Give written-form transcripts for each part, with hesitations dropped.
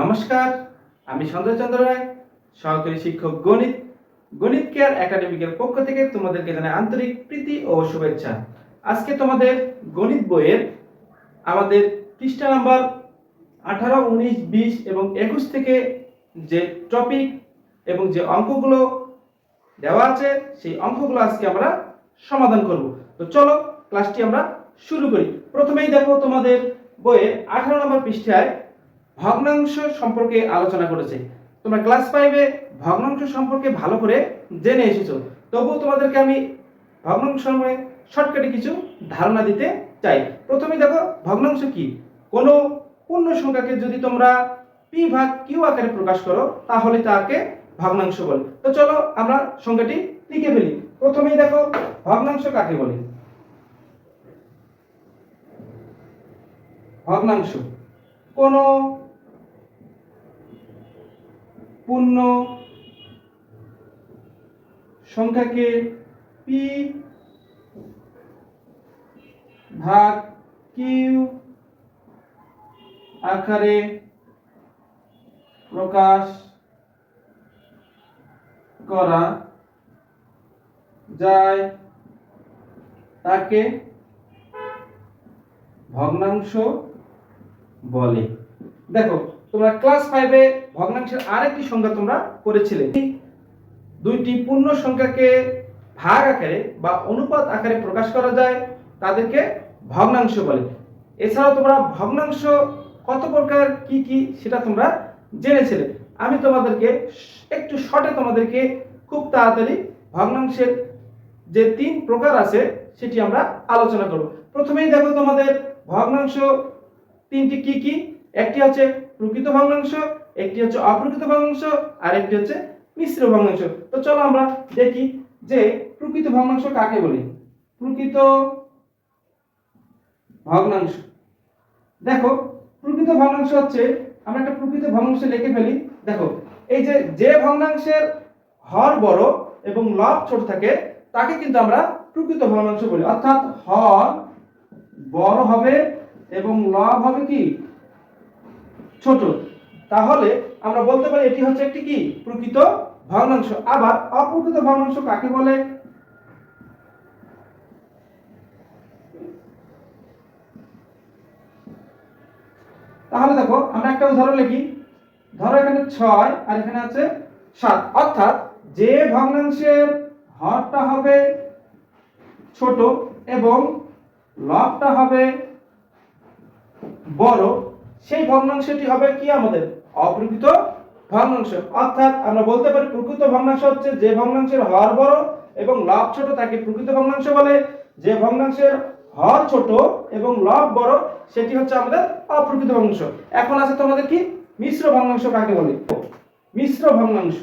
নমস্কার, আমি সঞ্জয় চন্দ্র রায়, সহকারী শিক্ষক গণিত। গণিত কেয়ার একাডেমিকের পক্ষ থেকে তোমাদেরকে জানাই আন্তরিক প্রীতি ও শুভেচ্ছা। আজকে তোমাদের গণিত বইয়ের আমাদের পৃষ্ঠা নাম্বার 18, 19, 20 এবং 21 থেকে যে টপিক এবং যে অঙ্কগুলো দেওয়া আছে সেই অঙ্কগুলো আজকে আমরা সমাধান করব। তো চলো ক্লাসটি আমরা শুরু করি। প্রথমেই দেখো তোমাদের বইয়ের 18 নম্বর পৃষ্ঠায় ভগ্নাংশ সম্পর্কে আলোচনা করেছে। তোমরা ক্লাস 5-এ ভগ্নাংশ সম্পর্কে ভালো করে জেনে এসেছো, তবুও তোমাদেরকে আমি ভগ্নাংশ সম্পর্কে শর্টকাটে কিছু ধারণা দিতে চাই। প্রথমেই দেখো ভগ্নাংশ কি। কোনো পূর্ণ সংখ্যাকে যদি তোমরা পি ভাগ কিউ আকারে প্রকাশ করো তাহলে তাকে ভগ্নাংশ বলে। তো চলো আমরা সংখ্যাটি লিখে ফেলি। প্রথমেই দেখো ভগ্নাংশ কাকে বলে। ভগ্নাংশ কোন পূর্ণ সংখ্যাকে পি ভাগ কিউ আকারে প্রকাশ করা যায় তাকে ভগ্নাংশ বলে। দেখো তোমরা ক্লাস 5-এ ভগ্নাংশের আরেকটি সংজ্ঞা তোমরা পড়েছিলে। দুইটি পূর্ণ সংখ্যাকে ভাগ আকারে বা অনুপাত আকারে প্রকাশ করা যায় তাদেরকে ভগ্নাংশ বলে। এছাড়াও তোমরা ভগ্নাংশ কত প্রকার কি কি সেটা তোমরা জেনেছিলে। আমি তোমাদেরকে একটু শর্টে তোমাদেরকে খুব তাড়াতাড়ি ভগ্নাংশের যে 3 প্রকার আছে সেটি আমরা আলোচনা করব। প্রথমেই দেখো তোমাদের ভগ্নাংশ তিনটি কি কি। একটি হচ্ছে প্রকৃত ভগ্নাংশ, একটি হচ্ছে অপ্রকৃত ভগ্নাংশ, আর একটি হচ্ছে মিশ্র ভগ্নাংশ। তো চলো আমরা দেখি যে প্রকৃত ভগ্নাংশ কাকে বলে। প্রকৃত ভগ্নাংশ, দেখো প্রকৃত ভগ্নাংশ হচ্ছে, আমরা একটা প্রকৃত ভগ্নাংশ লিখে ফেলি। দেখো এই যে ভগ্নাংশের হর বড় এবং লব ছোট থাকে তাকে কিন্তু আমরা প্রকৃত ভগ্নাংশ বলি। অর্থাৎ হর বড় হবে এবং লব হবে কি ছোট, তাহলে আমরা বলতে পারি এটি হচ্ছে একটি কি প্রকৃত ভগ্নাংশ। আবার অপ্রকৃত ভগ্নাংশ কাকে বলে। তাহলে দেখো আমরা একটা উদাহরণ লিখি। ধরো এখানে 6 আর এখানে আছে 7, অর্থাৎ যে ভগ্নাংশের হরটা হবে ছোট এবং লবটা হবে বড় সেই ভগ্নাংশটি হবে কি আমাদের অপ্রকৃত ভগ্নাংশ। অর্থাৎ আমরা বলতে পারি প্রকৃত ভগ্নাংশ হচ্ছে যে ভগ্নাংশের হর বড় এবং লব ছোট তাকে প্রকৃত ভগ্নাংশ বলে। যে ভগ্নাংশের হর ছোট এবং লব বড় সেটি হচ্ছে আমাদের অপ্রকৃত ভগ্নাংশ। এখন আছে তোমাদের কি মিশ্র ভগ্নাংশ কাকে বলে। মিশ্র ভগ্নাংশ,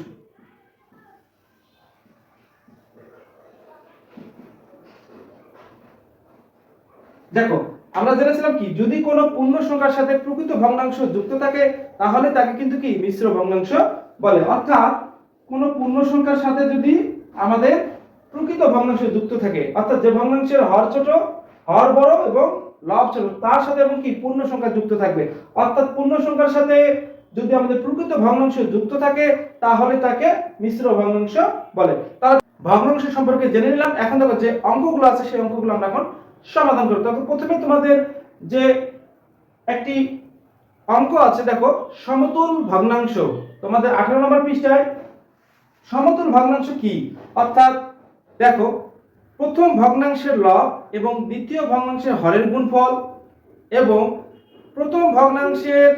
দেখো আমরা জেনেছিলাম কি যদি কোনো পূর্ণ সংখ্যার সাথে প্রকৃত ভগ্নাংশ যুক্ত থাকে তাহলে তাকে কিন্তু কি মিশ্র ভগ্নাংশ বলে। অর্থাৎ কোনো পূর্ণ সংখ্যার সাথে যদি আমাদের প্রকৃত ভগ্নাংশ যুক্ত থাকে, অর্থাৎ যে ভগ্নাংশের হর ছোট, হর বড় এবং লব ছোট তার সাথে এবং কি পূর্ণ সংখ্যা যুক্ত থাকবে। অর্থাৎ পূর্ণ সংখ্যার সাথে যদি আমাদের প্রকৃত ভগ্নাংশ যুক্ত থাকে তাহলে তাকে মিশ্র ভগ্নাংশ বলে। তাহলে ভগ্নাংশ সম্পর্কে জেনে নিলাম। এখন দেখো যে অঙ্কগুলো আছে সেই অঙ্কগুলো আমরা এখন সমাধান করব। তবে প্রথমে তোমাদের যে একটি অঙ্ক আছে, দেখো সমতুল ভগ্নাংশ। তোমাদের 18 নম্বর পৃষ্ঠায় সমতুল ভগ্নাংশ কি, অর্থাৎ দেখো প্রথম ভগ্নাংশের লব এবং দ্বিতীয় ভগ্নাংশের হরের গুণফল এবং প্রথম ভগ্নাংশের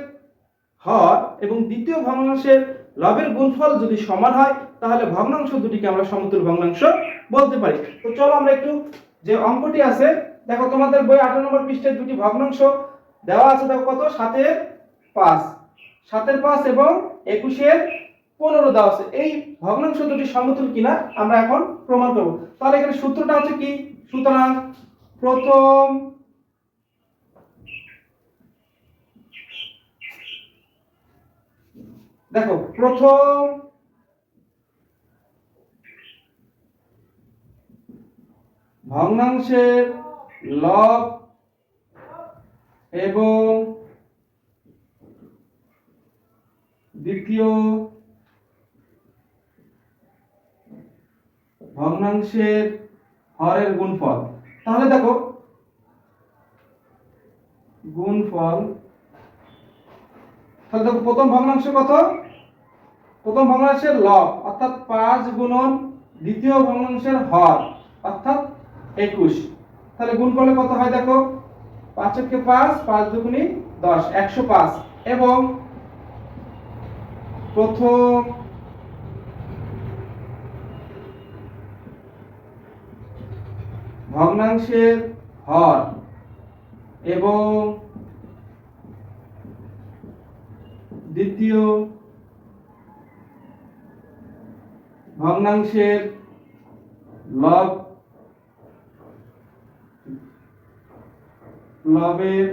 হর এবং দ্বিতীয় ভগ্নাংশের লবের গুণফল যদি সমান হয় তাহলে ভগ্নাংশ দুটিকে আমরা সমতুল ভগ্নাংশ বলতে পারি। তো চলো আমরা একটু যে অঙ্কটি আছে, দেখো তোমাদের বই 18 নম্বর পৃষ্ঠায় দুটি ভগ্নাংশ দেওয়া আছে। দেখো কত 7-এর 5, 7-এর 5 এবং 21-এর 15 দেওয়া আছে। এই ভগ্নাংশ দুটি সমতুল কিনা আমরা এখন প্রমাণ করব। তাহলে এখানে সূত্রটা হচ্ছে কি, সুতরাং প্রথম দেখো প্রথম ভগ্নাংশের লব এবং দ্বিতীয় ভগ্নাংশের হরের গুণফল। তাহলে দেখো গুণফল, তাহলে দেখো প্রথম ভগ্নাংশ কত, প্রথম ভগ্নাংশের লব অর্থাৎ 5 গুণন দ্বিতীয় ভগ্নাংশের হর অর্থাৎ 21। তাহলে গুণফলে কত হয় দেখো, 5 কে 5, 5 দুগুণী 10, 105। এবং প্রথম ভগ্নাংশের হর এবং দ্বিতীয় ভগ্নাংশের লব লবের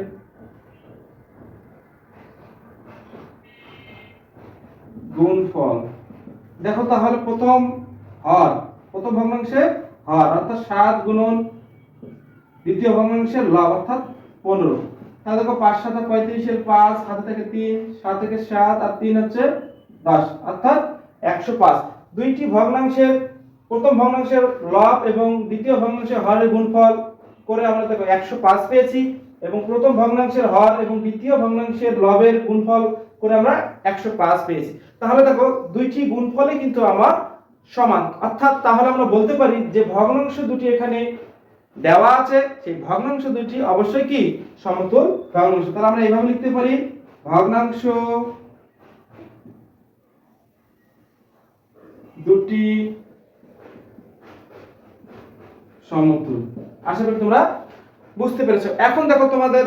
গুণফল। দেখো তাহলে প্রথম হর, প্রথম ভগ্নাংশের হর অর্থাৎ 7 গুণন দ্বিতীয় ভগ্নাংশের লব অর্থাৎ 15। তাহলে দেখো 5 7 35 এর 5, হাতে থেকে 3, 7 থেকে 7 আর 3 হচ্ছে 10 অর্থাৎ 105। দুইটি ভগ্নাংশের প্রথম ভগ্নাংশের লব এবং দ্বিতীয় ভগ্নাংশের হরের গুণফল করে আমরা দেখো 105 পেয়েছি, এবং প্রথম ভগ্নাংশের হর এবং দ্বিতীয় ভগ্নাংশের লবের গুণফল করে আমরা 105 পেয়েছি। তাহলে দেখো দুইটি গুণফলই কিন্তু আমার সমান, অর্থাৎ তাহলে আমরা বলতে পারি যে ভগ্নাংশ দুটি এখানে দেওয়া আছে, সেই ভগ্নাংশ দুটি অবশ্যই কি সমতুল ভগ্নাংশ। তাহলে আমরা এইভাবে লিখতে পারি ভগ্নাংশ দুটি সমতুল। আশা করি তোমরা বুঝতে পেরেছো। এখন দেখো তোমাদের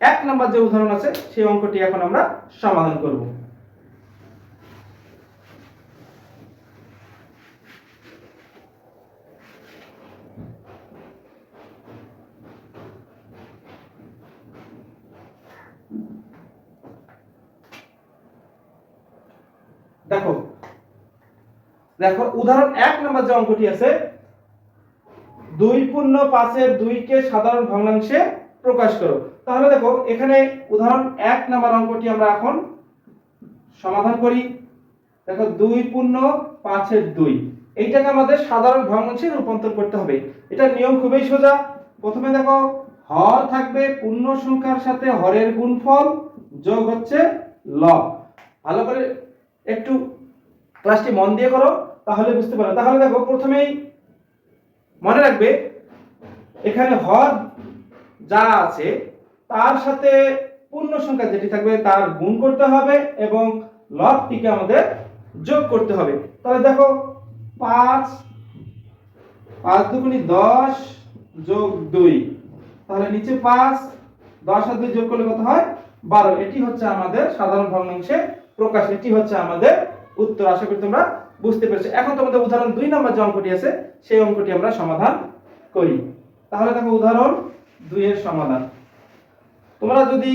1 নাম্বার যে উদাহরণ আছে সেই অঙ্কটি এখন আমরা সমাধান করব। দেখো দেখো উদাহরণ 1 নাম্বার যে অঙ্কটি আছে, 2 পূর্ণ 5 এর 2 কে সাধারণ ভগ্নাংশে প্রকাশ করো। তাহলে দেখো এখানে উদাহরণ 1 নাম্বার অঙ্কটি আমরা এখন সমাধান করি। দেখো 2 পূর্ণ 5 এর 2, এইটাকে আমাদের সাধারণ ভগ্নাংশে রূপান্তর করতে হবে। এটা নিয়ম খুবই সোজা। প্রথমে দেখো হর থাকবে পূর্ণ সংখ্যার সাথে হরের গুণফল যোগ হচ্ছে লব। ভালো করে একটু ক্লাসটি মন দিয়ে করো, তাহলে বুঝতে পারবে। তাহলে দেখো প্রথমেই মনে রাখবে এখানে হর যা আছে তার সাথে পূর্ণ সংখ্যা যেটি থাকবে তার গুণ করতে হবে এবং লবটিকে আমাদের যোগ করতে হবে। তাহলে দেখো 5 5 দুগুণী 10 যোগ 2, তাহলে নিচে 5, 10 আর 2 যোগ করলে কত হয় 12। এটি হচ্ছে আমাদের সাধারণ ভগ্নাংশে প্রকাশ, এটি হচ্ছে আমাদের উত্তর। আশা করি তোমরা বুঝতে পেরেছো। এখন তোমাদের উদাহরণ 2 নাম্বার যে অঙ্কটি আছে সেই অঙ্কটি আমরা সমাধান করি। তাহলে দেখো উদাহরণ 2 এর সমাধান। তোমরা যদি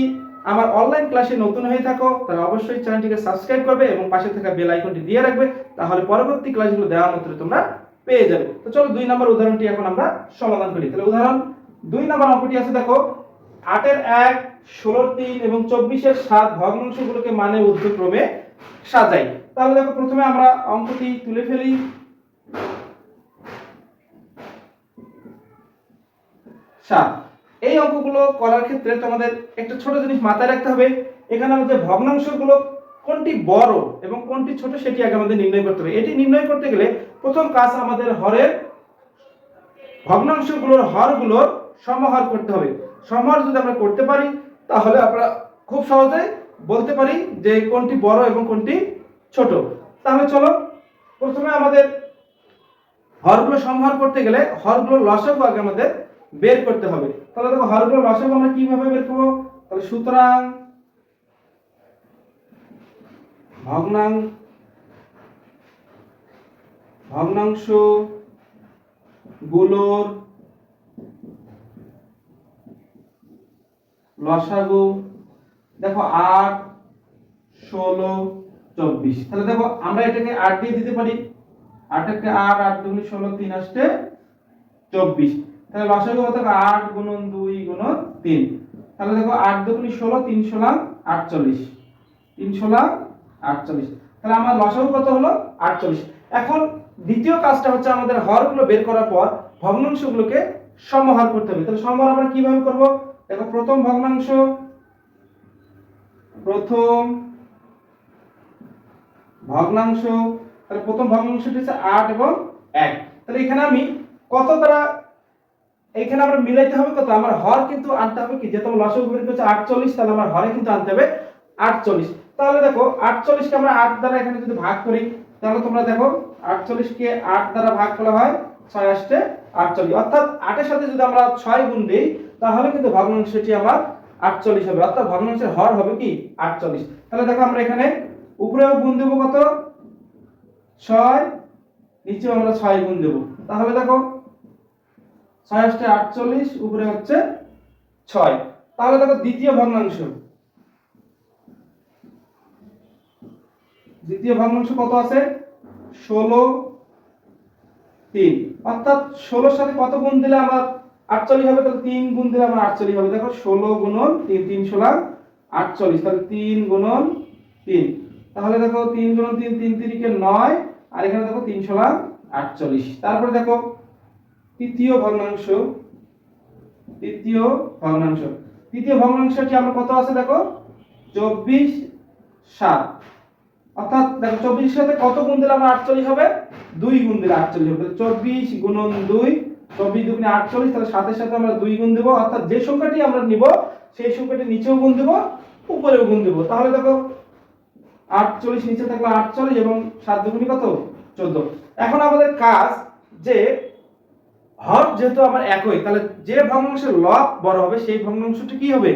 আমার অনলাইন ক্লাসে নতুন হয়ে থাকো তাহলে অবশ্যই চ্যানেলটিকে সাবস্ক্রাইব করবে এবং পাশে থাকা বেল আইকনটি দিয়ে রাখবে, তাহলে পরবর্তী ক্লাসগুলো দেওয়া মাত্র তোমরা পেয়ে যাবে। তো চলো 2 নাম্বার উদাহরণটি এখন আমরা সমাধান করি। তাহলে উদাহরণ 2 নাম্বার অঙ্কটি আছে, দেখো 8 এর 1, 16 এর 3 এবং 24 এর 7 ভগ্নাংশগুলোকে মানে ঊর্ধ্বক্রমে সাজাই। তাহলে দেখো প্রথমে আমরা অঙ্কটি তুলে ফেলি। এই অঙ্কগুলো করার ক্ষেত্রে তোমাদের একটা ছোট জিনিস মাথায় রাখতে হবে, এখানে আমাদের ভগ্নাংশগুলো কোনটি বড় এবং কোনটি ছোট সেটি আগে আমাদের নির্ণয় করতে হবে। এটি নির্ণয় করতে গেলে প্রথম কাজ আমাদের হরের ভগ্নাংশগুলোর হরগুলোর সমহর করতে হবে। সমহর যদি আমরা করতে পারি তাহলে আমরা খুব সহজেই বলতে পারি যে কোনটি বড় এবং কোনটি ছোট। তাহলে চলো প্রথমে আমাদের হরগুলো সমহর করতে গেলে হরগুলোর লসাগু আগে আমাদের বের করতে হবে। তাহলে দেখো হরগুলোর লসাগু আমরা কিভাবে বের করব, তাহলে সুতরাং ভগ্নাংশ গুলোর লসাগু দেখো 8, 16, 24। তাহলে দেখো আমরা এটাকে 8 দিয়ে দিতে পারি, 8 কে 8, 8 দুগুণী 16, 3 আসতে 24। তাহলে লসাগু হতে 8 গুণন 2 গুণন 3। তাহলে দেখো 8 দুগুণী 16, 3 16 48, 3 16 48। তাহলে আমার লসাগু কত হলো 48। এখন দ্বিতীয় কাজটা হচ্ছে আমাদের হরগুলো বের করার পর ভগ্নাংশগুলোকে সমহর করতে হবে। তাহলে সমহর আমরা কিভাবে করব? দেখো প্রথম ভগ্নাংশ তাহলে প্রথম ভগ্নাংশটি হচ্ছে 8 এবং 1। তাহলে এখানে আমি কত দ্বারা এখানে আমরা মিলাইতে হবে কত? আমার হর কিন্তু আনতে হবে কি, যেহেতু লসাগু বের করতে 48, তাহলে আমার হরে কিন্তু আনতে হবে 48। তাহলে দেখো 48 কে আমরা 8 দ্বারা এখানে যদি ভাগ করি, তাহলে তোমরা দেখো 48 কে 8 দ্বারা ভাগ করা হয় 6 আসছে 48, অর্থাৎ 8 এর সাথে যদি আমরা 6 গুণ দেই তাহলে কিন্তু ভগ্নাংশটি আমার 48 হবে, অর্থাৎ ভগ্নাংশের হর হবে কি 48। তাহলে দেখো আমরা এখানে উপরেও গুণ দেব কত 6, নিচেও আমরা 6 গুণ দেব। তাহলে দেখো 6 আসছে 48, উপরে হচ্ছে 6। তাহলে দেখো দ্বিতীয় ভগ্নাংশ কত আছে 16 3, অর্থাৎ 16 এর সাথে কত গুণ দিলে আমার 48 হবে? তাহলে 3 গুণ দিলে আমার 48 হবে। দেখো 16 গুণন 3, 3 16 48, তাহলে 3 গুণন 3। তাহলে দেখো 3 গুণন 3, 3 3 9, আর এখানে দেখো 3 16 48। তারপরে দেখো তৃতীয় ভগ্নাংশটি আমরা কত আছে দেখো 24 7, অর্থাৎ দেখো 24 এর সাথে কত গুণ দিলে আমরা 48 হবে? 2 গুণ দিলে 48 হবে। 24 গুণন 2, 24 দুগুণে 48, তাহলে 7 এর সাথে আমরা 2 গুণ দেব, অর্থাৎ যে সংখ্যাটি আমরা নিব সেই সংখ্যাটি নিচেও গুণ দেব উপরেও গুণ দেব। তাহলে দেখো 48 নিচে থাকলো 48 এবং 7 দুগুণে কত 14। এখন আমাদের কাজ যে হর যেহেতু আমার একই, তাহলে যে ভগ্নাংশের লব বড় হবে সেই ভগ্নাংশটি কি হবে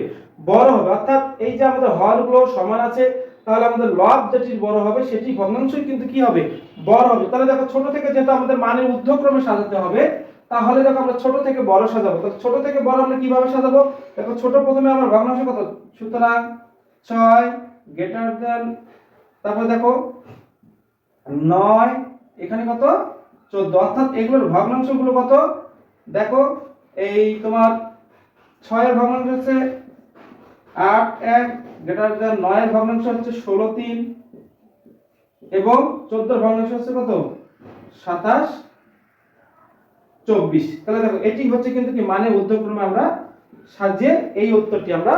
বড় হবে, অর্থাৎ এই যে আমাদের হরগুলো সমান আছে, তাহলে আমাদের লব যেটি বড় হবে সেটি ভগ্নাংশই কিন্তু কি হবে বড় হবে। তাহলে দেখো ছোট থেকে যেহেতু আমাদের মানের ঊর্ধ্বক্রমে সাজাতে হবে, তাহলে দেখো আমরা ছোট থেকে বড় সাজাবো। তো ছোট থেকে বড় আমরা কিভাবে সাজাবো? দেখো ছোট প্রথমে আমার ভগ্নাংশ কত, সুতরাং 6 গ্রেটার দ্যান, তারপর দেখো 9, এখানে কত 14, অর্থাৎ এগুলোর ভগ্নাংশগুলো কত দেখো, এই তোমার 6 এর ভগ্নাংশ হচ্ছে 8 1 গ্রেটার দ্যান 9 এর ভগ্নাংশ হচ্ছে 16 3 এবং 14 এর ভগ্নাংশ হচ্ছে কত 27 24। তাহলে দেখো এটি হচ্ছে কিন্তু কি মানে ঊর্ধ্বক্রমে আমরা সাজিয়ে এই উত্তরটি আমরা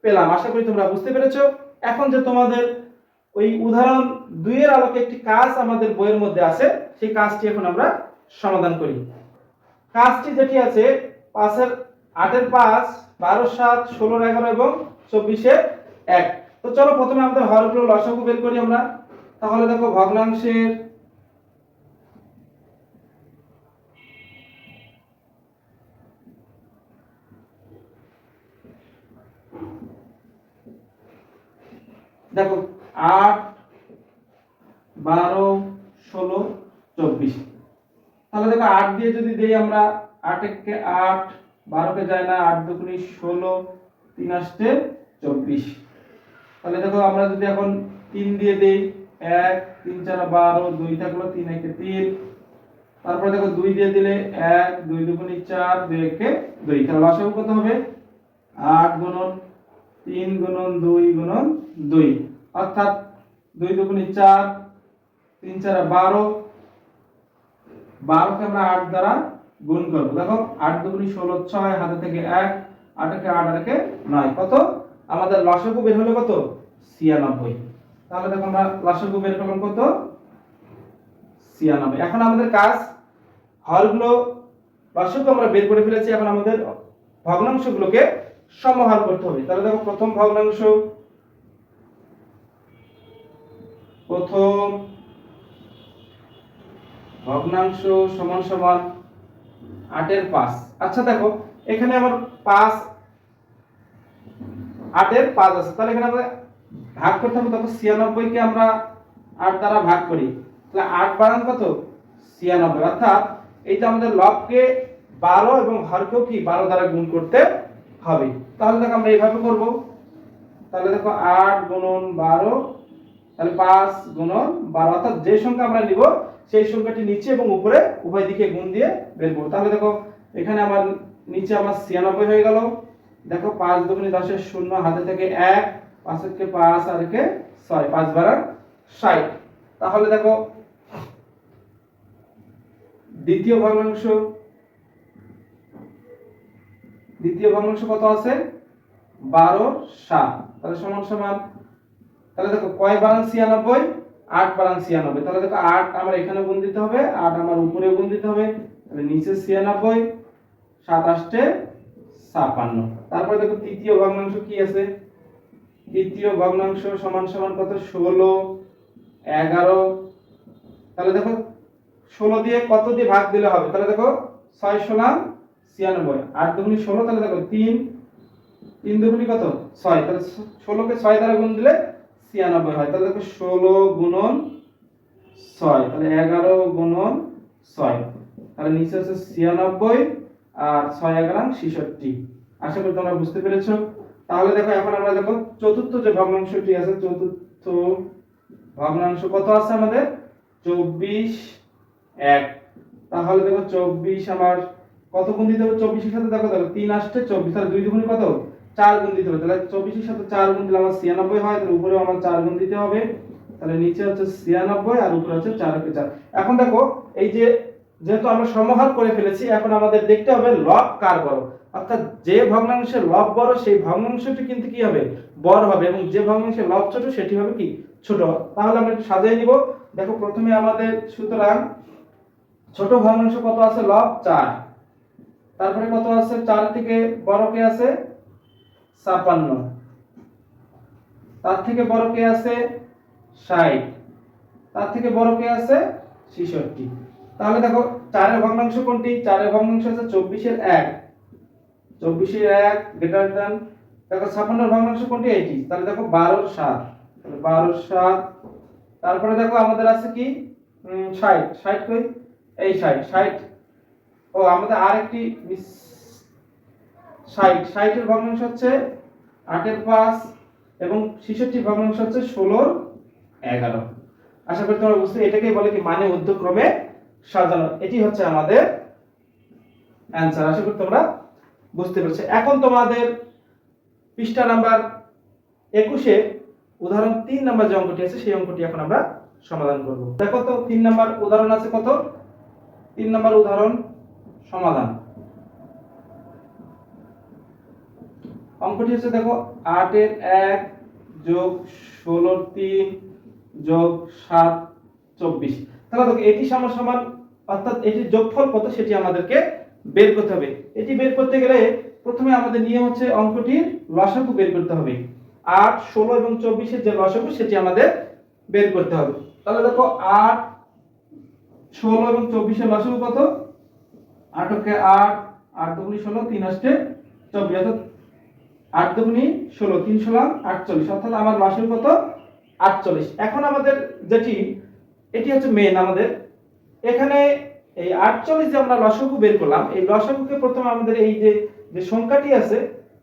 পেলাম। আশা করি তোমরা বুঝতে পেরেছো। এখন যে তোমাদের ওই উদাহরণ 2 এর আলোকে একটি কাজ আমাদের বইয়ের মধ্যে আছে, সেই কাজটি এখন আমরা সমাধান করি। কাজটি যেটি আছে 5 এর 8 এর 5 12 7 16 11 এবং 24 এর 1। তো চলো প্রথমে আমাদের হরগুলো লসাগু বের করি আমরা। তাহলে দেখো ভগ্নাংশের দেখো 8 12 16 24, তাহলে দেখো 8 দিয়ে যদি দেই আমরা 8 কে 8, 12 কে যায় না, 8 দুগুণে 16, 3 আসছে 24। তাহলে দেখো আমরা যদি এখন 3 দিয়ে দেই 1 3 4 12, 2 থাকলো 3 1 3, তারপরে দেখো 2 দিয়ে দিলে 1 2 দুগুণে 4, 2 1 2, তাহলে লসাগু কত হবে 8 গুণন 3 গুণন 2 গুণন 2, অর্থাৎ 2 দুগুণে 4, 3 4 12, 12 কে আমরা 8 দ্বারা গুণ করব। দেখো 8 দুগুণে 16 6, হাতে থেকে 1, 8 কে 8 আর কে 9, কত আমাদের লসাগু বের হলো কত 96। তাহলে দেখো আমরা লসাগু বের করলাম কত 96। এখন আমাদের কাজ হরগুলো লসাগু আমরা বের করে ফেলেছি, এখন আমাদের ভগ্নাংশগুলোকে সমহর করতে হবে। তাহলে দেখো প্রথম ভগ্নাংশ সমান সমান 8 এর 5। আচ্ছা দেখো এখানে আমার 5 8 এর 5 আছে, তাহলে এখানে আমরা ভাগ করতে হবে। তখন 96 কে আমরা 8 দ্বারা ভাগ করি, তাহলে 8 বাড়ান কত 96, অর্থাৎ এই যে আমাদের লবকে 12 এবং হরকেও কি 12 দ্বারা গুণ করতে হবে। তাহলে দেখো আমরা এইভাবে করব। তাহলে দেখো 8 গুণন 12, তাহলে 5 গুণন 12, অর্থাৎ যে সংখ্যা আমরা নিব সেই সংখ্যাটি নিচে এবং উপরে উভয় দিকে গুণ দিয়ে বের করব। তাহলে দেখো এখানে আমার নিচে আমার 96 হয়ে গেল। দেখো 5 দুগুণে 10 এর 0, হাতে থেকে 1, 5 কে 5 আর কে 6, 5 12 60। তাহলে দেখো দ্বিতীয় ভগ্নাংশ কত আছে 12/7। তাহলে সমান সমান, তাহলে দেখো কয় বারাং 96, 8 বারাং 96। তাহলে দেখো 8 আমার এখানে গুণ দিতে হবে, 8 আমার উপরে গুণ দিতে হবে, তাহলে নিচে 96, 7 আসছে 56। তারপরে দেখো তৃতীয় ভগ্নাংশ কি আছে, তৃতীয় ভগ্নাংশ সমান সমান কত 16, 11। তাহলে দেখো 16 দিয়ে কত দিয়ে ভাগ দিলে হবে, তাহলে দেখো 6 16 96, 8 দুগুণে 16, তাহলে দেখো 3 দুগুণে কত 6, তাহলে 16 কে 6 দ্বারা গুণ দিলে 96 হয়। তাহলে দেখো 16 গুণন 6, তাহলে 11 গুণন 6, তাহলে নিচে হচ্ছে 96 আর 6 11 66। আশা করি তোমরা বুঝতে পেরেছো। তাহলে দেখো এখন আমরা দেখো চতুর্থ যে ভগ্নাংশটি আছে, চতুর্থ ভগ্নাংশ কত আছে আমাদের 24/1। তাহলে দেখো 24 আমার কত গুণ দিতে হবে, 24 এর সাথে দেখো 3 আসছে 24, তাহলে 2 দুগুণে কত 4 গুণ দিতে হবে। তাহলে 24 এর সাথে 4 গুণ দিলে আমার 96 হয়, তাহলে উপরেও আমার 4 গুণ দিতে হবে, তাহলে নিচে হচ্ছে 96 আর উপরে হচ্ছে 4 কে 4। এখন দেখো এই যে যেহেতু আমরা সমাহার করে ফেলেছি, এখন আমাদের দেখতে হবে লব কার বড়, অর্থাৎ যে ভগ্নাংশের লব বড় সেই ভগ্নাংশটি কিন্তু কি হবে বড় হবে, এবং যে ভগ্নাংশের লব ছোট সেটি হবে কি ছোট। তাহলে আমরা একটু সাজিয়ে নিব। দেখো প্রথমে আমাদের সুতরাং ছোট ভগ্নাংশ কত আছে লব 4, তারপরে কত আছে 4 থেকে বড় কে আছে 56, তার থেকে বড় কে আছে 60, তার থেকে বড় কে আছে 66। তাহলে দেখো 4 এর ভগ্নাংশ কোনটি, 4 এর ভগ্নাংশ আছে 24 এর 1, 24 এর 1 গ্রেটার দ্যান, দেখো 56 এর ভগ্নাংশ কোনটি এটি, তাহলে দেখো 12/7, তাহলে 12/7। তারপরে দেখো আমাদের আছে কি 60, 60 কই এই 60, 60 ও আমাদের আরেকটি 60, 60 এর ভগ্নাংশ হচ্ছে 8 এর 5 এবং 66 ভগ্নাংশ হচ্ছে 16 এর 11। আশা করি তোমরা বুঝতে, এটাকেই বলে কি মানে ঊর্ধ্বক্রমে সাজানো। এটি হচ্ছে আমাদের অ্যানসার। আশা করি তোমরা বুঝতে পেরেছো। এখন তোমাদের পৃষ্ঠা নাম্বার 21 এ উদাহরণ 3 নাম্বার যে অঙ্কটি আছে সেই অঙ্কটি এখন আমরা সমাধান করব। দেখো তো 3 নাম্বার উদাহরণ আছে কত, 3 নাম্বার উদাহরণ সমাধান। অঙ্কটি হচ্ছে দেখো 8 এর 1 যোগ 16 এর 3 যোগ 7 24। তাহলে দেখো এটি সমান সমান, অর্থাৎ এটির যোগফল কত সেটি আমাদেরকে বের করতে হবে। এটি বের করতে গেলে প্রথমে আমাদের নিয়ম হচ্ছে অঙ্কটির লসাগু বের করতে হবে। 8 16 এবং 24 এর যে লসাগু সেটি আমাদের বের করতে হবে। তাহলে দেখো 8 16 এবং 24 এর লসাগু কত, 8 কে 8, 8 দুগুণে 16, 3 আসছে 24, অর্থাৎ 8 দুগুণে 16, 3 16 48, অর্থাৎ আমার লসাগু কত 48। এখন আমাদের যেটি এটি হচ্ছে মেন আমাদের এখানে এই 48 যে আমরা লসাগু বের করলাম, এই লসাগুকে প্রথমে আমাদের এই যে সংখ্যাটি আছে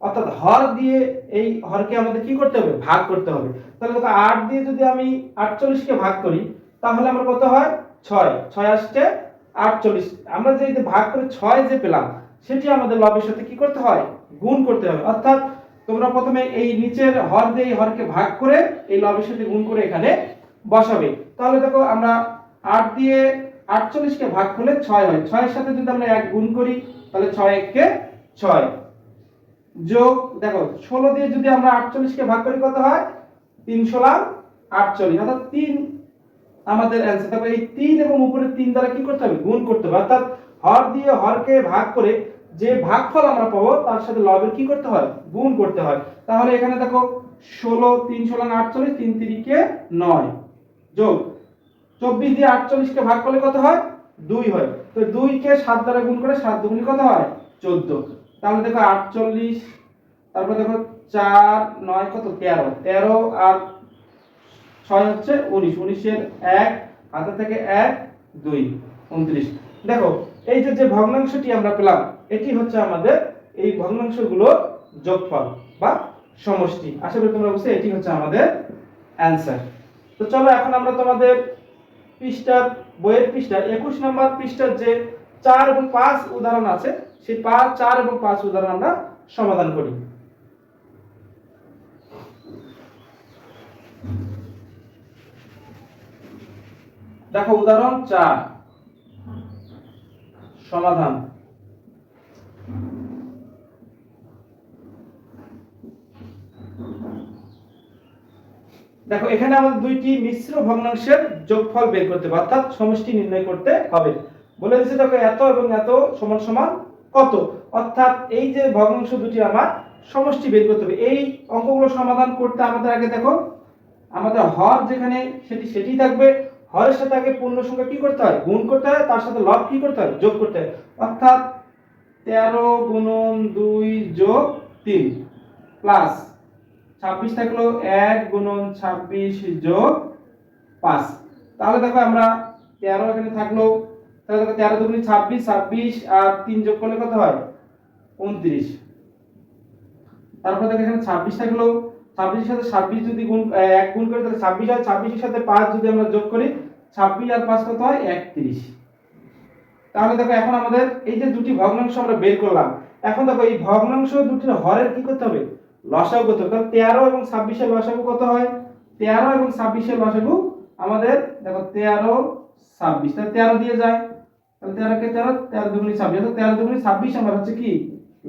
অর্থাৎ হর দিয়ে এই হরকে আমাদের কি করতে হবে ভাগ করতে হবে। তাহলে দেখো 8 দিয়ে যদি আমি 48 কে ভাগ করি তাহলে আমার কত হয় 6, 6 আসছে 48। আমরা যে ভাগ করে 6 যে পেলাম সেটি আমাদের লবের সাথে কি করতে হয় গুণ করতে হবে। অর্থাৎ তোমরা প্রথমে এই নিচের হর দিয়ে এই হরকে ভাগ করে এই লবের সাথে গুণ করে এখানে বসাবে। তাহলে দেখো আমরা 8 দিয়ে 48 কে ভাগ করলে 6 হয়, 6 এর সাথে যদি আমরা 1 গুণ করি তাহলে 6 1 কে 6, যোগ দেখো 16 দিয়ে যদি আমরা 48 কে ভাগ করি কত হয় 3 16 48, অর্থাৎ 3 আমাদের অ্যানসার। তারপর এই 3 এবং উপরে 3 দ্বারা কি করতে হবে গুণ করতে হবে, অর্থাৎ হর দিয়ে হরকে ভাগ করে যে ভাগফল আমরা পাবো তার সাথে লবের কি করতে হয় গুণ করতে হয়। তাহলে এখানে দেখো 16 3 16 48, 3 3 কে 9, যোগ 24 দিয়ে 48 কে ভাগ করলে কত হয় 2 হয়। তো 2 কে 7 দ্বারা গুণ করে 7 দুগুণে কত হয় 14। তাহলে দেখো 48, তারপর দেখো 4 9 কত 13, 13 আর 6 হচ্ছে 19, 19 এর 1 হাতে থেকে 1 2 29। দেখো এই যে ভগ্নাংশটি আমরা পেলাম এটি হচ্ছে আমাদের এই ভগ্নাংশগুলো যোগফল বা সমষ্টি। আশা করি তোমরা বুঝছো, এটি হচ্ছে আমাদের অ্যানসার। তো চলো এখন আমরা তোমাদের পৃষ্ঠা বইয়ের পৃষ্ঠা 21 নম্বর পৃষ্ঠার যে 4 এবং 5 উদাহরণ আছে সেই 4 এবং 5 উদাহরণ আমরা সমাধান করি। দেখো উদাহরণ 4 সমাধান। দেখো এখানে আমাদের দুইটি মিশ্র ভগ্নাংশের যোগফল বের করতে হবে, অর্থাৎ সমষ্টি নির্ণয় করতে হবে। বলে দিয়েছে দেখো এত এবং এত সমান সমান কত, অর্থাৎ এই যে ভগ্নাংশ দুটি আমার সমষ্টি বের করতে হবে। এই অঙ্কগুলো সমাধান করতে আমাদের আগে দেখো আমাদের হর যেখানে সেটি থাকবে, হরের সাথে আগে পূর্ণ সংখ্যা কি করতে হয়, গুণ করতে হয়, তার সাথে লব কি করতে হয়, যোগ করতে হয়। অর্থাৎ 13 গুণন 2 যোগ 3 প্লাস 26 থাকলো 1 গুণন 26 যোগ 5। তাহলে দেখো আমরা 13 এখানে থাকলো, তাহলে দেখো 13 দুগুণে 26, 26 আর 3 যোগ করলে কত হয় 29। তারপর দেখো এখানে 26 থাকলো, 26 এর সাথে 26 যদি গুণ 1 গুণ করি তাহলে 26 হয়, 26 এর সাথে 5 যদি আমরা যোগ করি 26 আর 5 কত হয় 31। তাহলে দেখো এখন আমাদের এই যে দুটি ভগ্নাংশ আমরা বের করলাম, এখন দেখো এই ভগ্নাংশ দুটির হরের কি করতে হবে, লসাগু করতে হবে। তাহলে 13 এবং 26 এর লসাগু কত হয়, 13 এবং 26 এর লসাগু আমাদের দেখো 13 26, তাহলে 13 দিয়ে যায়, তাহলে 13 কে 13, 13 দুগুণে 26, তো 13 দুগুণে 26 আমার হচ্ছে কি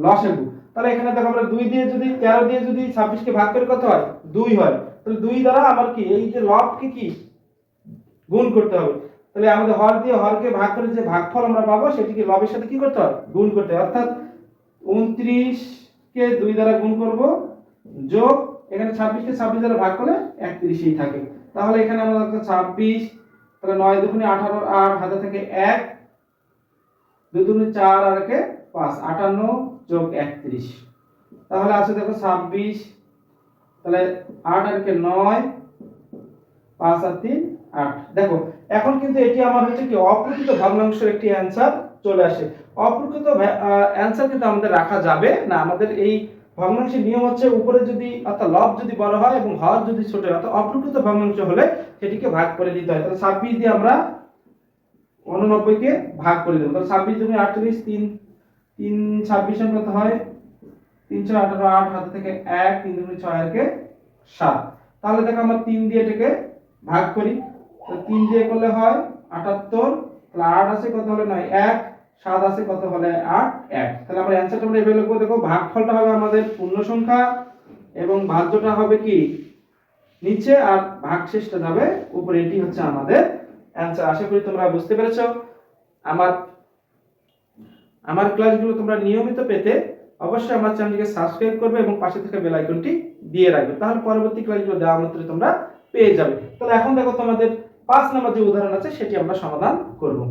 লসাগু। তাহলে এখানে দেখো আমরা 2 দিয়ে যদি 13 দিয়ে যদি 26 কে ভাগ করি কত হয় 2 হয়, তাহলে 2 দ্বারা আমার কি এই যে লবকে কি গুণ করতে হবে। তাহলে আমাদের হর দিয়ে হরকে ভাগ করে যে ভাগফল আমরা পাবো সেটিকে লবের সাথে কি করতে হয়, গুণ করতে হয়। অর্থাৎ 29 কে 2 দ্বারা গুণ করব যোগ এখানে 26 কে 26 দ্বারা ভাগ করলে 31 ই থাকে। তাহলে এখানে আমরা দেখো 26, তাহলে 9 দুগুণে 18 আর হাতে থেকে 1, 2 দুগুণে 4 আর একে 5, 58 যোগ 31। তাহলে আছে দেখো 26, তাহলে 8 আর একে 9, 5 আর 3 8। দেখো এখন কিন্তু এটি আমার হচ্ছে কি অপ্রকৃত ভগ্নাংশের একটি অ্যানসার চলে আসে। অপ্রকৃত অ্যানসার কিন্তু আমাদের রাখা যাবে না। আমাদের এই ভগ্নাংশের নিয়ম হচ্ছে উপরে যদি অর্থাৎ লব যদি বড় হয় এবং হর যদি ছোট হয়, অর্থাৎ অপ্রকৃত ভগ্নাংশ হলে সেটিকে ভাগ করে দিতে হয়। তাহলে 26 দিয়ে আমরা 89 কে ভাগ করে দেব। তাহলে 26 দুগুণে 48, 3 3 26 এর কত হয় 318, 8 হাতে থেকে 1, 3 দুগুণে 6 আর কে 7। তাহলে দেখো আমরা 3 দিয়ে এটাকে ভাগ করি, তো 3 দিয়ে করলে হয় 78, তাহলে 8 আছে কত হলো 9, 1 7 আছে কত হলো 8 1। তাহলে আমরা অ্যানসারটা আমরা এভাবে লিখব। দেখো ভাগফলটা হবে আমাদের পূর্ণ সংখ্যা এবং ভাজ্যটা হবে কি নিচে আর ভাগশেষটা যাবে উপরে। এটি হচ্ছে আমাদের অ্যানসার। আশা করি তোমরা বুঝতে পেরেছো। আমার আমার ক্লাসগুলো তোমরা নিয়মিত পেতে অবশ্যই আমার চ্যানেলটিকে সাবস্ক্রাইব করবে এবং পাশে থাকা বেল আইকনটি দিয়ে রাখবে, তাহলে পরবর্তী ক্লাসগুলো দেওয়া মাত্র তোমরা পেয়ে যাবে। তাহলে এখন দেখো তোমাদের 5 নম্বর যে উদাহরণ আছে সেটি আমরা সমাধান করব।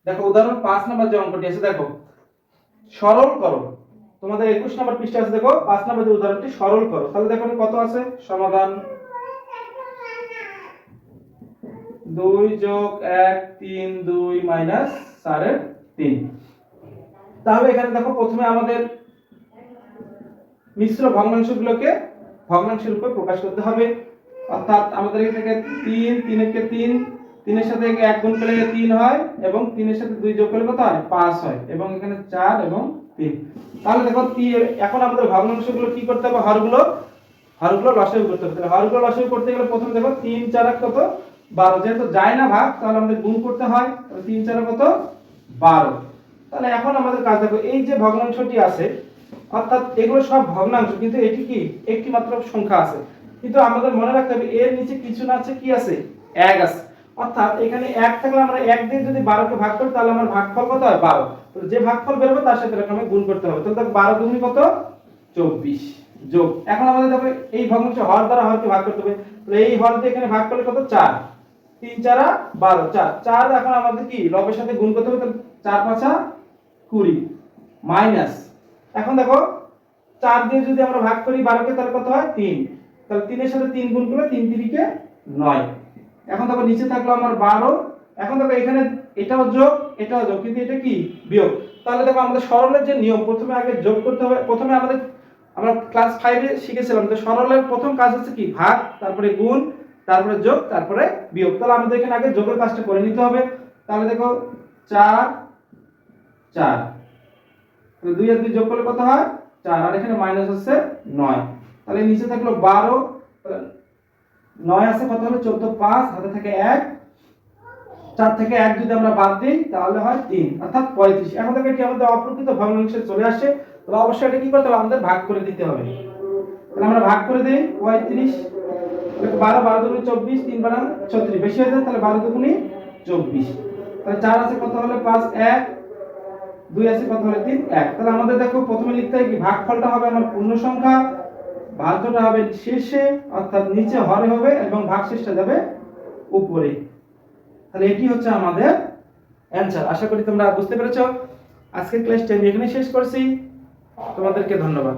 দেখো উদাহরণ 5 নম্বর যে অঙ্কটি আছে, দেখো সরল করো। তোমাদের 21 নম্বর পৃষ্ঠা আছে, দেখো 5 নম্বর যে উদাহরণটি সরল করো। তাহলে দেখো কত আছে সমাধান 2 যোগ 1 3 2 মাইনাস 3.5। তাহলে এখানে দেখো প্রথমে আমাদের মিশ্র ভগ্নাংশগুলোকে ভগ্নাংশের রূপে প্রকাশ করতে হবে। অর্থাৎ আমাদের এখান থেকে 3 3 এর কে 3, 3 এর সাথে 1 গুণ করলে 3 হয় এবং 3 এর সাথে 2 যোগ করলে কত হয় 5 হয় এবং এখানে 4 এবং 3। তাহলে দেখো এখন আমাদের ভগ্নাংশগুলো কি করতে হবে, হরগুলো লসাগু করতে হবে। তাহলে হরগুলো লসাগু করতে গেলে প্রথমে দেখো 3 4 কত 12, যেহেতু যায় না ভাগ তাহলে আমাদের গুণ করতে হয়। তাহলে 3 4 কত 12। তাহলে এখন আমাদের কাজ দেখো এই যে ভগ্নাংশটি আছে, অর্থাৎ এগুলো সব ভগ্নাংশ, কিন্তু এটি কি একটি মাত্র সংখ্যা আছে। কিন্তু আমাদের মনে রাখতে হবে এর নিচে কিছু না আছে, কি আছে 1 আছে। অর্থাৎ এখানে 1 থাকলে আমরা 1 দিয়ে যদি 12 কে ভাগ করি তাহলে আমার ভাগফল কত হয় 12। তো যে ভাগফল বের হবে তার সাথে এরকম গুণ করতে হবে। তাহলে দেখো 12 গুণ কত 24 যোগ। এখন আমাদের দেখো এই ভগ্নাংশ হর দ্বারা হরকে ভাগ করতে হবে। তাহলে এই হর দিয়ে এখানে ভাগ করলে কত 4, 3 4 12 4 4। এখন আমাদের কি লবের সাথে গুণ করতে হবে। তাহলে 4 5 20 মাইনাস, এখন দেখো 4 দিয়ে যদি আমরা ভাগ করি 12 কে তাহলে কত হয় 3। তাহলে 3 এর সাথে 3 গুণ করলে 3 3 কে 9। এখন দেখো নিচে থাকলো আমার 12। এখন দেখো এখানে এটাও যোগ এটাও যোগ, কিন্তু এটা কি বিয়োগ। তাহলে দেখো আমাদের সরলের যে নিয়ম, প্রথমে আগে যোগ করতে হবে। প্রথমে আমরা ক্লাস 5 এ শিখেছিলাম যে সরলের প্রথম কাজ হচ্ছে কি ভাগ, তারপরে গুণ, তারপরে যোগ, তারপরে বিয়োগ। তাহলে আমাদের এখানে আগে যোগের কাজটা করে নিতে হবে। তাহলে দেখো 4 4, তাহলে 2 আর 2 যোগ করলে কত হয় 4, আর এখানে মাইনাস হচ্ছে 9। তাহলে নিচে থাকলো 12, 9 আছে কত হলো 14, 5 হাতে থাকে 1, 4 থেকে 1 যদি আমরা বাদ দিই তাহলে হয় 3, অর্থাৎ 35। এখন দেখো কি আমাদের অপ্রকৃত ভগ্নাংশে চলে আসে, তাহলে অবশ্যই এটা কি করতে হবে, আমাদের ভাগ করে দিতে হবে। তাহলে আমরা ভাগ করে দেই 35, 12 12 দুগুণে 24, 3 বারাং 36, বেশি হয়ে যায়, তাহলে 12 দুগুণে 24। তাহলে 4 আছে কত হলো 5 1, 2 আছে কত হলো 3 1। তাহলে আমাদের দেখো প্রথমে লিখতে হয় কি, ভাগফলটা হবে আমার পূর্ণ সংখ্যা, ভাজ্যটা হবে শেষে অর্থাৎ নিচে হরে হবে, এবং ভাগশেষটা যাবে উপরে। তাহলে এটি হচ্ছে আমাদের অ্যানসার। আশা করি তোমরা বুঝতে পেরেছো। আজকের ক্লাসটি আমি এখানে শেষ করছি। তোমাদেরকে ধন্যবাদ।